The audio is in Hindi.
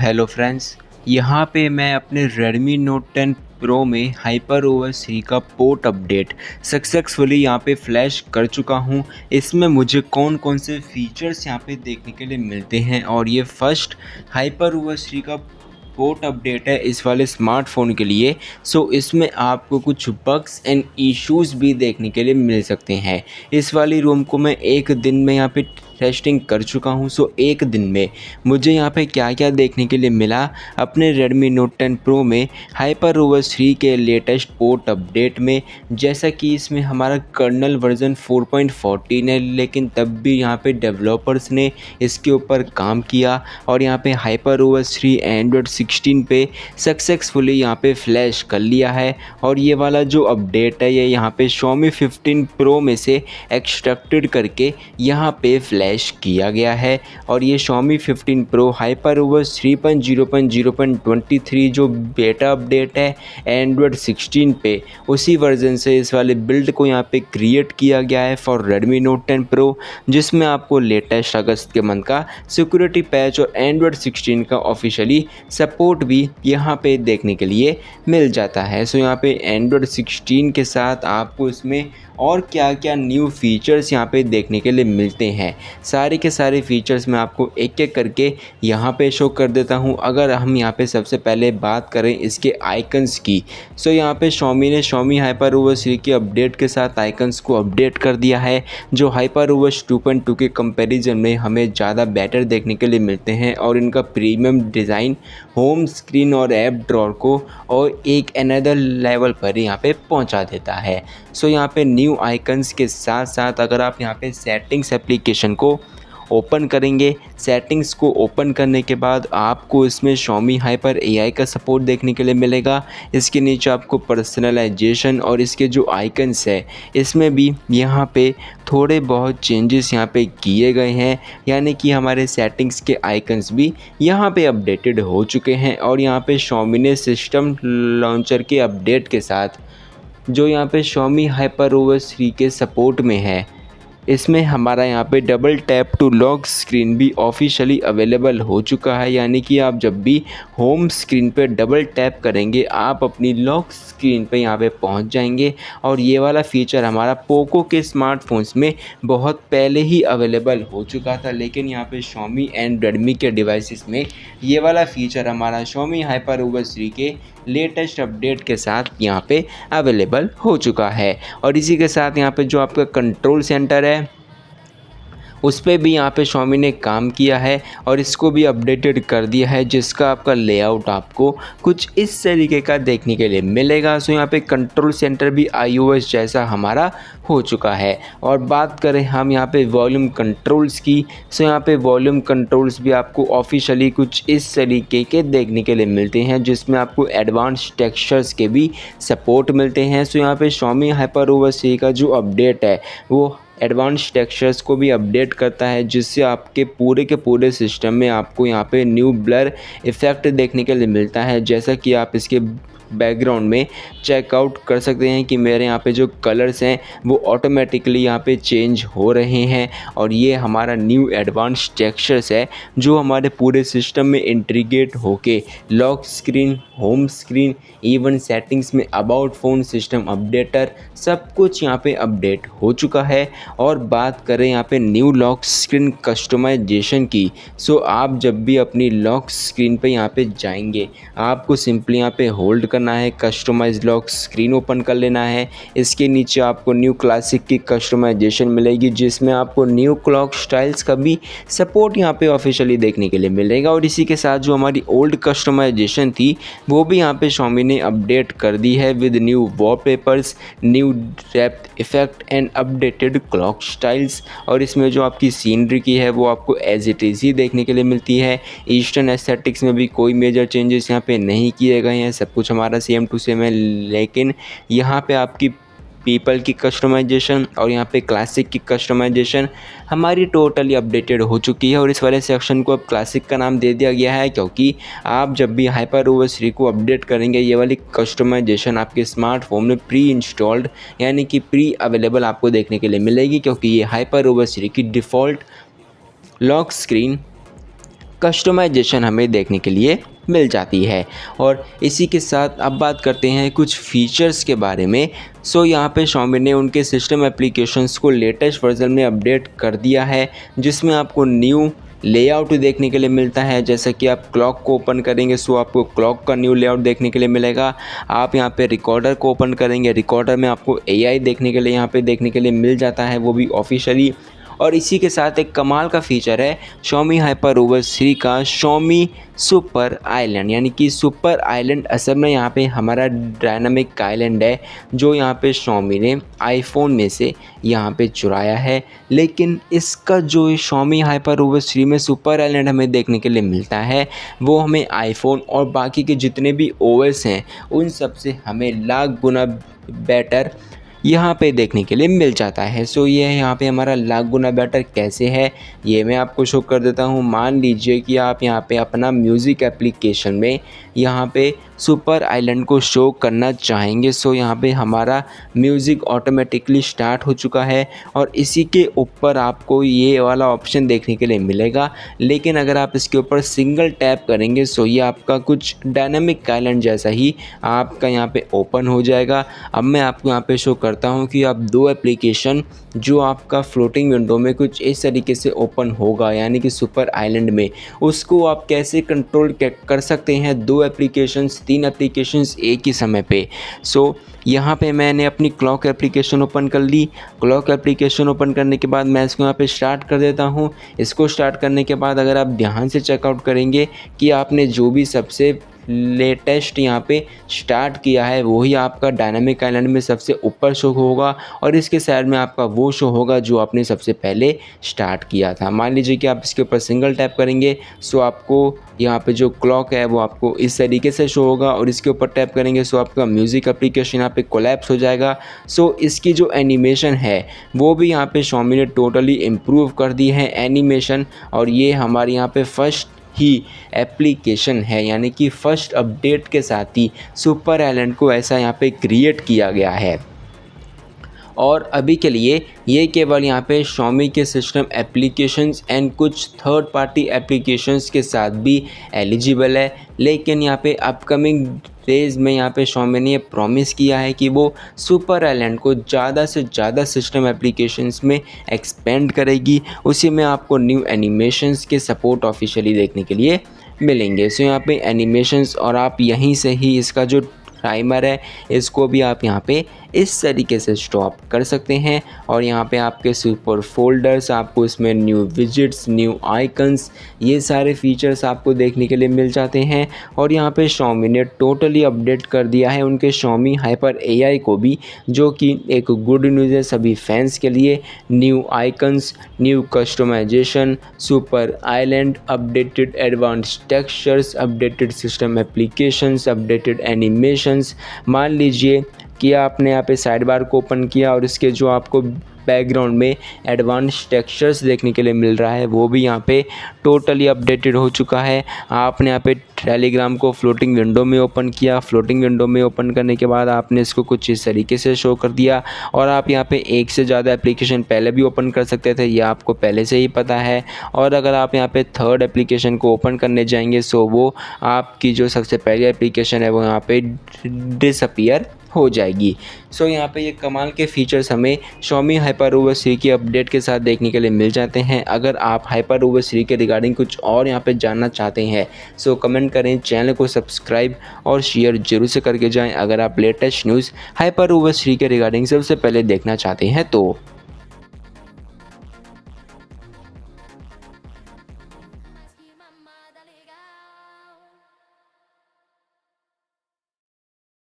Hello friends. यहाँ पे मैं अपने Redmi Note 10 Pro में HyperOS 3 का पोर्ट अपडेट सक्सेसफुली यहाँ पे फ्लैश कर चुका हूँ। इसमें मुझे कौन कौन से फीचर्स यहाँ पे देखने के लिए मिलते हैं और ये फर्स्ट HyperOS 3 का पोर्ट अपडेट है इस वाले स्मार्टफोन के लिए। सो इसमें आपको कुछ बग्स एंड इश्यूज भी देखने के लिए मिल सकते हैं। इस वाली रोम को मैं एक दिन में यहाँ पे टेस्टिंग कर चुका हूँ। सो एक दिन में मुझे यहाँ पे क्या क्या देखने के लिए मिला अपने Redmi Note 10 Pro में HyperOS 3 के लेटेस्ट पोर्ट अपडेट में। जैसा कि इसमें हमारा कर्नल वर्जन 4.14 है, लेकिन तब भी यहाँ पे डेवलपर्स ने इसके ऊपर काम किया और यहाँ पे HyperOS 3 Android 16 पे सक्सेसफुली यहाँ पे फ्लैश कर लिया है। और ये वाला जो अपडेट है ये यहाँ पे Xiaomi 15 Pro में से एक्सट्रैक्टेड करके यहाँ पे फ्लैश किया गया है। और ये Xiaomi 15 Pro HyperOS 3.0.0.23 जो बेटा अपडेट है Android 16 पे, उसी वर्जन से इस वाले बिल्ड को यहाँ पे क्रिएट किया गया है फॉर Redmi Note 10 Pro, जिसमें आपको लेटेस्ट अगस्त के मंथ का सिक्योरिटी पैच और Android 16 का ऑफिशियली सपोर्ट भी यहाँ पे देखने के लिए मिल जाता है। सो यहाँ पे Android 16 के साथ आपको इसमें और क्या क्या न्यू फीचर्स यहाँ पे देखने के लिए मिलते हैं, सारे के सारे फीचर्स मैं आपको एक एक करके यहाँ पे शो कर देता हूँ। अगर हम यहाँ पे सबसे पहले बात करें इसके आइकन्स की, सो यहाँ पे Xiaomi ने Xiaomi HyperOS 3 के अपडेट के साथ आइकन्स को अपडेट कर दिया है, जो HyperOS 2.2 के कंपैरिजन में हमें ज़्यादा बेटर देखने के लिए मिलते हैं। और इनका प्रीमियम डिज़ाइन होम स्क्रीन और ऐप ड्रॉअर को और एक अनदर लेवल पर यहाँ पे पहुँचा देता है। सो यहाँ पे न्यू आइकन्स के साथ साथ अगर आप यहाँ पे सेटिंग्स एप्लीकेशन को ओपन करेंगे, सेटिंग्स को ओपन करने के बाद आपको इसमें Xiaomi Hyper AI का सपोर्ट देखने के लिए मिलेगा। इसके नीचे आपको पर्सनलाइजेशन और इसके जो आइकन्स है इसमें भी यहाँ पे थोड़े बहुत चेंजेस यहाँ पे किए गए हैं, यानी कि हमारे सेटिंग्स के आइकन्स भी यहाँ पे अपडेटेड हो चुके हैं। और यहाँ पे Xiaomi ने सिस्टम लॉन्चर के अपडेट के साथ जो यहाँ पे Xiaomi HyperOS 3 के सपोर्ट में है, इसमें हमारा यहाँ पे double tap to lock screen भी ऑफिशियली अवेलेबल हो चुका है, यानी कि आप जब भी होम स्क्रीन पे डबल टैप करेंगे आप अपनी लॉक स्क्रीन पे यहाँ पे पहुँच जाएंगे। और ये वाला फीचर हमारा पोको के स्मार्टफोन्स में बहुत पहले ही अवेलेबल हो चुका था, लेकिन यहाँ पे Xiaomi एंड Redmi के डिवाइसेस में ये वाला फीचर हमारा Xiaomi HyperOS 3 के लेटेस्ट अपडेट के साथ यहाँ पे अवेलेबल हो चुका है। और इसी के साथ यहाँ पे जो आपका कंट्रोल सेंटर है उस पर भी यहाँ पे Xiaomi ने काम किया है और इसको भी अपडेटेड कर दिया है, जिसका आपका लेआउट आपको कुछ इस तरीके का देखने के लिए मिलेगा। सो यहाँ पे कंट्रोल सेंटर भी iOS जैसा हमारा हो चुका है। और बात करें हम यहाँ पे वॉल्यूम कंट्रोल्स की, सो यहाँ पे वॉल्यूम कंट्रोल्स भी आपको ऑफिशियली कुछ इस तरीके के देखने के लिए मिलते हैं, जिसमें आपको एडवांस टेक्सचर्स के भी सपोर्ट मिलते हैं। सो यहाँ पे Xiaomi HyperOS 3 का जो अपडेट है वो एडवांस टेक्सचर्स को भी अपडेट करता है, जिससे आपके पूरे के पूरे सिस्टम में आपको यहाँ पे न्यू ब्लर इफ़ेक्ट देखने के लिए मिलता है। जैसा कि आप इसके बैकग्राउंड में चेकआउट कर सकते हैं कि मेरे यहाँ पे जो कलर्स हैं वो ऑटोमेटिकली यहाँ पे चेंज हो रहे हैं। और ये हमारा न्यू एडवांस टेक्सचर्स है जो हमारे पूरे सिस्टम में इंटीग्रेट होके lock screen, home screen, even settings में अबाउट फ़ोन, सिस्टम अपडेटर, सब कुछ यहाँ पे अपडेट हो चुका है। और बात करें यहाँ पे न्यू लॉक स्क्रीन कस्टमाइजेशन की, सो आप जब भी अपनी लॉक स्क्रीन पे यहाँ पे जाएंगे आपको सिंपली यहाँ पे होल्ड करना है, कस्टमाइज लॉक स्क्रीन ओपन कर लेना है। इसके नीचे आपको न्यू क्लासिक की कस्टमाइजेशन मिलेगी, जिसमें आपको न्यू क्लॉक स्टाइल्स का भी सपोर्ट यहाँ पे ऑफिशियली देखने के लिए मिलेगा। और इसी के साथ जो हमारी ओल्ड कस्टमाइजेशन थी वो भी यहाँ पे Xiaomi ने अपडेट कर दी है with new wallpapers, new depth effect and updated clock styles. और इसमें जो आपकी सीनरी की है वो आपको एज इट इज़ ही देखने के लिए मिलती है। ईस्टर्न एस्थेटिक्स में भी कोई मेजर चेंजेस यहाँ पे नहीं किए गए हैं, सब कुछ हमारा सेम टू सेम है। लेकिन यहाँ पे आपकी पीपल की कस्टमाइजेशन और यहाँ पे क्लासिक की कस्टमाइजेशन हमारी टोटली अपडेटेड हो चुकी है। और इस वाले सेक्शन को अब क्लासिक का नाम दे दिया गया है, क्योंकि आप जब भी HyperOS 3 को अपडेट करेंगे ये वाली कस्टमाइजेशन आपके स्मार्टफोन में प्री इंस्टॉल्ड यानी कि प्री अवेलेबल आपको देखने के लिए मिलेगी, क्योंकि ये HyperOS 3 की डिफ़ॉल्ट लॉक स्क्रीन कस्टमाइजेशन हमें देखने के लिए मिल जाती है। और इसी के साथ अब बात करते हैं कुछ फीचर्स के बारे में। यहाँ पे Xiaomi ने उनके सिस्टम एप्लीकेशंस को लेटेस्ट वर्जन में अपडेट कर दिया है, जिसमें आपको न्यू लेआउट देखने के लिए मिलता है। जैसा कि आप क्लॉक को ओपन करेंगे आपको क्लॉक का न्यू लेआउट देखने के लिए मिलेगा। आप यहाँ पे रिकॉर्डर को ओपन करेंगे, रिकॉर्डर में आपको AI देखने के लिए यहाँ पे देखने के लिए मिल जाता है, वो भी ऑफिशियली। और इसी के साथ एक कमाल का फीचर है Xiaomi HyperOS 3 का Xiaomi सुपर आइलैंड, यानी कि सुपर आइलैंड असल में यहाँ पे हमारा डायनामिक आइलैंड है, जो यहाँ पे Xiaomi ने आईफोन में से यहाँ पे चुराया है। लेकिन इसका जो Xiaomi HyperOS 3 में सुपर आइलैंड हमें देखने के लिए मिलता है, वो हमें आईफोन और बाकी के जितने भी OS हैं उन सब से हमें लाख गुना बेटर यहाँ पे देखने के लिए मिल जाता है। ये यहाँ पे हमारा लाख गुना बेटर कैसे है, ये मैं आपको शो कर देता हूँ। मान लीजिए कि आप यहाँ पे अपना म्यूज़िक एप्लीकेशन में यहाँ पे सुपर आइलैंड को शो करना चाहेंगे। यहाँ पे हमारा म्यूज़िक ऑटोमेटिकली स्टार्ट हो चुका है और इसी के ऊपर आपको ये वाला ऑप्शन देखने के लिए मिलेगा। लेकिन अगर आप इसके ऊपर सिंगल टैप करेंगे ये आपका कुछ डायनामिक आइलैंड जैसा ही आपका यहाँ पे ओपन हो जाएगा। अब मैं आपको यहाँ पे शो करता हूँ कि आप दो एप्लीकेशन जो आपका फ्लोटिंग विंडो में कुछ इस तरीके से ओपन होगा, यानी कि सुपर आइलैंड में, उसको आप कैसे कंट्रोल कर सकते हैं दो एप्लीकेशंस, तीन एप्लीकेशंस एक ही समय पे। यहाँ पे मैंने अपनी क्लॉक एप्लीकेशन ओपन कर ली। क्लॉक एप्लीकेशन ओपन करने के बाद मैं इसको यहाँ पे स्टार्ट कर देता हूँ। इसको स्टार्ट करने के बाद अगर आप ध्यान से चेकआउट करेंगे कि आपने जो भी सबसे लेटेस्ट यहाँ पे स्टार्ट किया है वही आपका डायनामिक आइलैंड में सबसे ऊपर शो होगा और इसके साइड में आपका वो शो होगा जो आपने सबसे पहले स्टार्ट किया था। मान लीजिए कि आप इसके ऊपर सिंगल टैप करेंगे आपको यहाँ पे जो क्लॉक है वो आपको इस तरीके से शो होगा और इसके ऊपर टैप करेंगे आपका म्यूज़िक एप्लीकेशन यहाँ पे कोलैप्स हो जाएगा। इसकी जो एनिमेशन है वो भी यहाँ पे Xiaomi ने टोटली इम्प्रूव कर दी है एनिमेशन, और ये हमारे यहाँ पे फर्स्ट ही एप्लीकेशन है, यानी कि फर्स्ट अपडेट के साथ ही सुपर आइलैंड को ऐसा यहाँ पे क्रिएट किया गया है। और अभी के लिए ये केवल यहाँ पे Xiaomi के सिस्टम एप्लीकेशंस एंड कुछ थर्ड पार्टी एप्लीकेशंस के साथ भी एलिजिबल है। लेकिन यहाँ पे अपकमिंग डेज़ में यहाँ पे Xiaomi ने प्रॉमिस किया है कि वो सुपर आइलैंड को ज़्यादा से ज़्यादा सिस्टम एप्लीकेशंस में एक्सपेंड करेगी। उसी में आपको न्यू एनिमेशंस के सपोर्ट ऑफिशियली देखने के लिए मिलेंगे। यहाँ पे एनिमेशंस, और आप यहीं से ही इसका जो टाइमर है इसको भी आप यहाँ पे इस तरीके से स्टॉप कर सकते हैं। और यहाँ पे आपके सुपर फोल्डर्स, आपको इसमें न्यू विजिट्स, न्यू आइकन्स, ये सारे फीचर्स आपको देखने के लिए मिल जाते हैं। और यहाँ पे Xiaomi ने टोटली अपडेट कर दिया है उनके Xiaomi हाइपर AI को भी, जो कि एक गुड न्यूज़ है सभी फैंस के लिए। New icons, new customization, super island, updated advanced textures, updated system applications, updated animations. मान लीजिए कि आपने यहाँ पे साइड बार को ओपन किया और इसके जो आपको बैकग्राउंड में एडवांस टेक्सचर्स देखने के लिए मिल रहा है वो भी यहाँ पे टोटली अपडेटेड हो चुका है। आपने यहाँ पे टेलीग्राम को फ्लोटिंग विंडो में ओपन किया, फ्लोटिंग विंडो में ओपन करने के बाद आपने इसको कुछ इस तरीके से शो कर दिया। और आप यहाँ पे एक से ज़्यादा एप्लीकेशन पहले भी ओपन कर सकते थे, यह आपको पहले से ही पता है। और अगर आप यहाँ पे थर्ड एप्लीकेशन को ओपन करने जाएंगे वो आपकी जो सबसे पहली एप्लीकेशन है वो यहाँ पे डिसअपीयर हो जाएगी। यहाँ पे ये कमाल के फीचर्स हमें Xiaomi HyperOS 3 की अपडेट के साथ देखने के लिए मिल जाते हैं। अगर आप HyperOS 3 के रिगार्डिंग कुछ और यहाँ पे जानना चाहते हैं कमेंट करें, चैनल को सब्सक्राइब और शेयर जरूर से करके जाएं अगर आप लेटेस्ट न्यूज़ HyperOS 3 के रिगार्डिंग सबसे पहले देखना चाहते हैं तो।